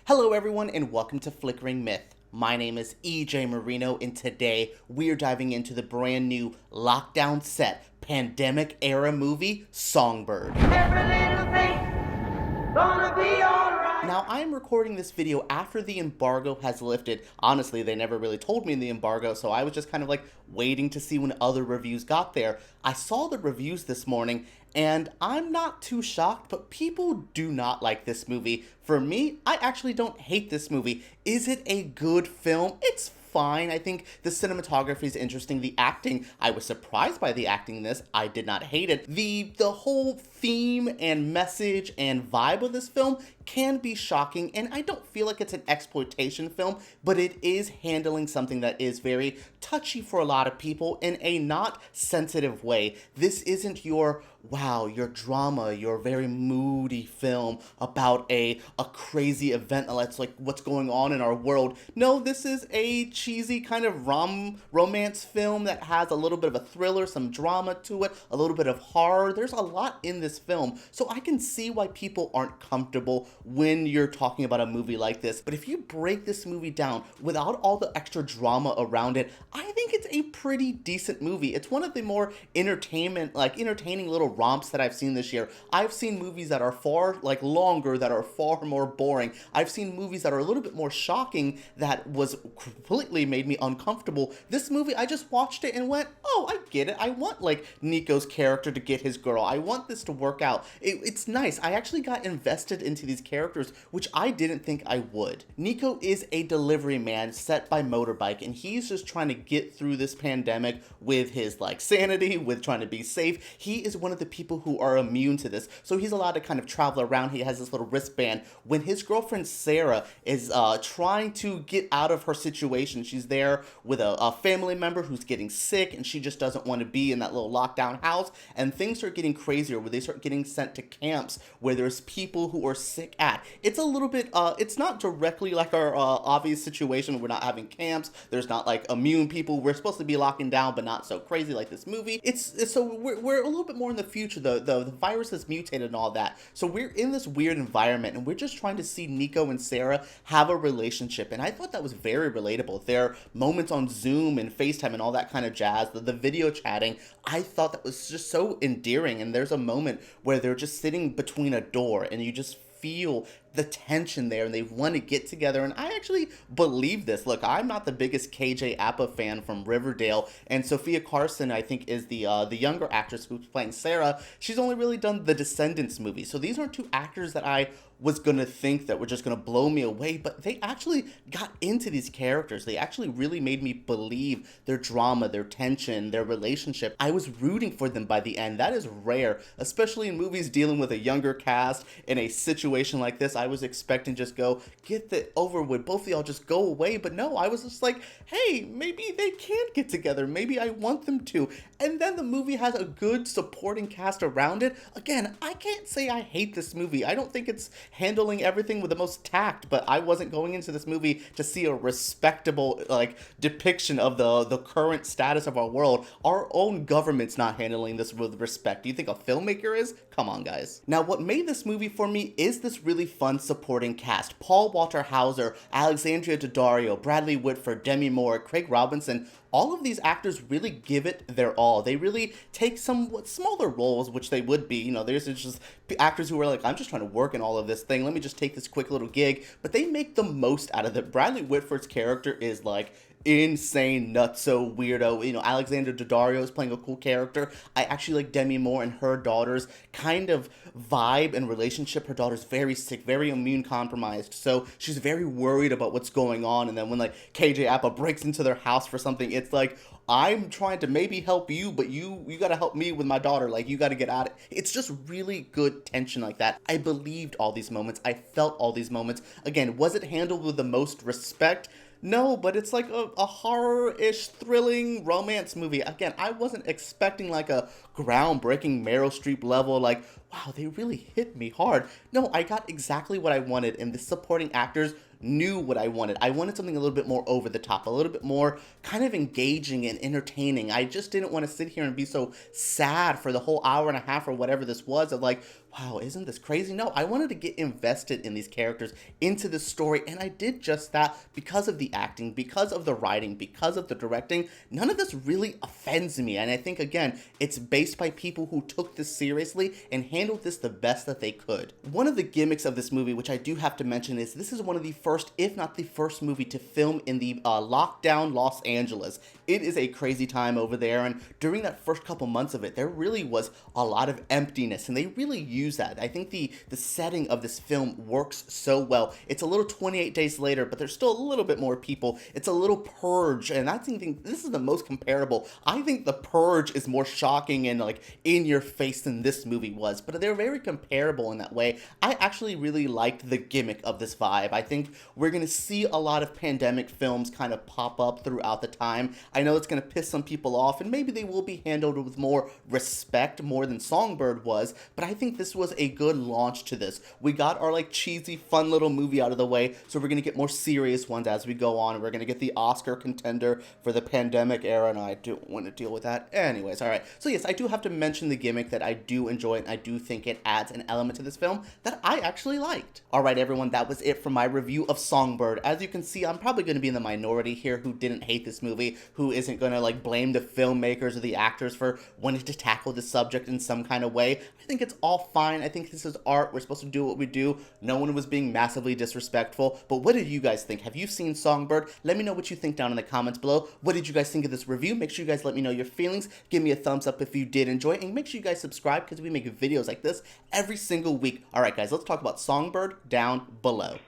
Hello everyone and welcome to Flickering Myth. My name is EJ Marino and today we're diving into the brand new lockdown set pandemic era movie Songbird. Every little thing gonna be alright. Now I am recording this video after the embargo has lifted. Honestly, they never really told me in the embargo, so I was just kind of like waiting to see when other reviews got there. I saw the reviews this morning and I'm not too shocked, but people do not like this movie. For me, I actually don't hate this movie. Is it a good film? It's fine. I think the cinematography is interesting. The acting, I was surprised by the acting in this. I did not hate it. The whole theme and message and vibe of this film can be shocking, and I don't feel like it's an exploitation film, but it is handling something that is very touchy for a lot of people in a not sensitive way. This isn't your your drama, your very moody film about a crazy event that's like what's going on in our world. No, this is a cheesy kind of romance film that has a little bit of a thriller, some drama to it, a little bit of horror. There's a lot in this film, so I can see why people aren't comfortable when you're talking about a movie like this. But if you break this movie down without all the extra drama around it, I think it's a pretty decent movie. It's one of the more entertaining little romps that I've seen this year. I've seen movies that are far longer, that are far more boring. I've seen movies that are a little bit more shocking that was completely made me uncomfortable. This movie, I just watched it and went, oh, I get it. I want Nico's character to get his girl. I want this to work out. It's nice. I actually got invested into these characters, which I didn't think I would. Nico is a delivery man set by motorbike, and he's just trying to get through this pandemic with his sanity, with trying to be safe. He is one of the people who are immune to this, so he's allowed to kind of travel around. He has this little wristband. When his girlfriend Sarah is trying to get out of her situation, she's there with a family member who's getting sick, and she just doesn't want to be in that little lockdown house, and things start getting crazier where they start getting sent to camps where there's people who are sick at. It's a little bit, it's not directly like our obvious situation. We're not having camps. There's not immune people. We're supposed to be locking down, but not so crazy like this movie. So we're a little bit more in the future though. The virus has mutated and all that. So we're in this weird environment and we're just trying to see Nico and Sarah have a relationship. And I thought that was very relatable. Their moments on Zoom and FaceTime and all that kind of jazz, the video chatting, I thought that was just so endearing. And there's a moment where they're just sitting between a door and you just feel the tension there and they want to get together, and I actually believe this. Look, I'm not the biggest KJ Apa fan from Riverdale, and Sofia Carson, I think, is the younger actress who's playing Sarah. She's only really done the Descendants movie, so these aren't two actors that I was gonna think that were just gonna blow me away, but they actually got into these characters. They actually really made me believe their drama, their tension, their relationship. I was rooting for them by the end. That is rare, especially in movies dealing with a younger cast in a situation like this. I was expecting just go, get it over with, both of y'all just go away, but no, I was just like, hey, maybe they can get together, maybe I want them to. And then the movie has a good supporting cast around it. Again, I can't say I hate this movie. I don't think it's handling everything with the most tact, but I wasn't going into this movie to see a respectable depiction of the current status of our world. Our own government's not handling this with respect. Do you think a filmmaker is? Come on, guys. Now, what made this movie for me is this really fun supporting cast. Paul Walter Hauser, Alexandra Daddario, Bradley Whitford, Demi, Craig Robinson. All of these actors really give it their all. They really take somewhat smaller roles, which they would be. You know, there's just actors who are like, I'm just trying to work in all of this thing. Let me just take this quick little gig. But they make the most out of it. Bradley Whitford's character is insane, nutso, weirdo. You know, Alexandra Daddario is playing a cool character. I actually like Demi and her daughter's kind of vibe and relationship. Her daughter's very sick, very immune compromised, so she's very worried about what's going on. And then when KJ Apa breaks into their house for something, it's I'm trying to maybe help you, but you gotta help me with my daughter. You gotta get out of it. It's just really good tension like that. I believed all these moments. I felt all these moments. Again, was it handled with the most respect? No, but it's a horror-ish, thrilling romance movie. Again, I wasn't expecting a groundbreaking Meryl Streep level, wow, they really hit me hard. No, I got exactly what I wanted, and the supporting actors knew what I wanted. I wanted something a little bit more over the top, a little bit more kind of engaging and entertaining. I just didn't want to sit here and be so sad for the whole hour and a half or whatever this was of like, wow, isn't this crazy? No, I wanted to get invested in these characters, into the story, and I did just that because of the acting, because of the writing, because of the directing. None of this really offends me, and I think, again, it's based by people who took this seriously and handled this the best that they could. One of the gimmicks of this movie, which I do have to mention, is this is one of the first, if not the first movie to film in the lockdown Los Angeles. It is a crazy time over there, and during that first couple months of it, there really was a lot of emptiness, and they really used that. I think the setting of this film works so well. It's a little 28 Days Later, but there's still a little bit more people. It's a little Purge, and I think this is the most comparable. I think the Purge is more shocking and like in your face than this movie was, but they're very comparable in that way. I actually really liked the gimmick of this vibe. I think we're going to see a lot of pandemic films kind of pop up throughout the time. I know it's going to piss some people off, and maybe they will be handled with more respect, more than Songbird was, but I think this was a good launch to this. We got our like cheesy, fun little movie out of the way, so we're going to get more serious ones as we go on. We're going to get the Oscar contender for the pandemic era, and I don't want to deal with that. Anyways, alright. So yes, I do have to mention the gimmick that I do enjoy, and I do think it adds an element to this film that I actually liked. Alright everyone, that was it for my review of Songbird. As you can see, I'm probably going to be in the minority here who didn't hate this movie, who isn't going to like blame the filmmakers or the actors for wanting to tackle the subject in some kind of way. I think it's all fine. I think this is art. We're supposed to do what we do. No one was being massively disrespectful. But what did you guys think? Have you seen Songbird? Let me know what you think down in the comments below. What did you guys think of this review? Make sure you guys let me know your feelings. Give me a thumbs up if you did enjoy it. And make sure you guys subscribe because we make videos like this every single week. Alright guys, let's talk about Songbird down below.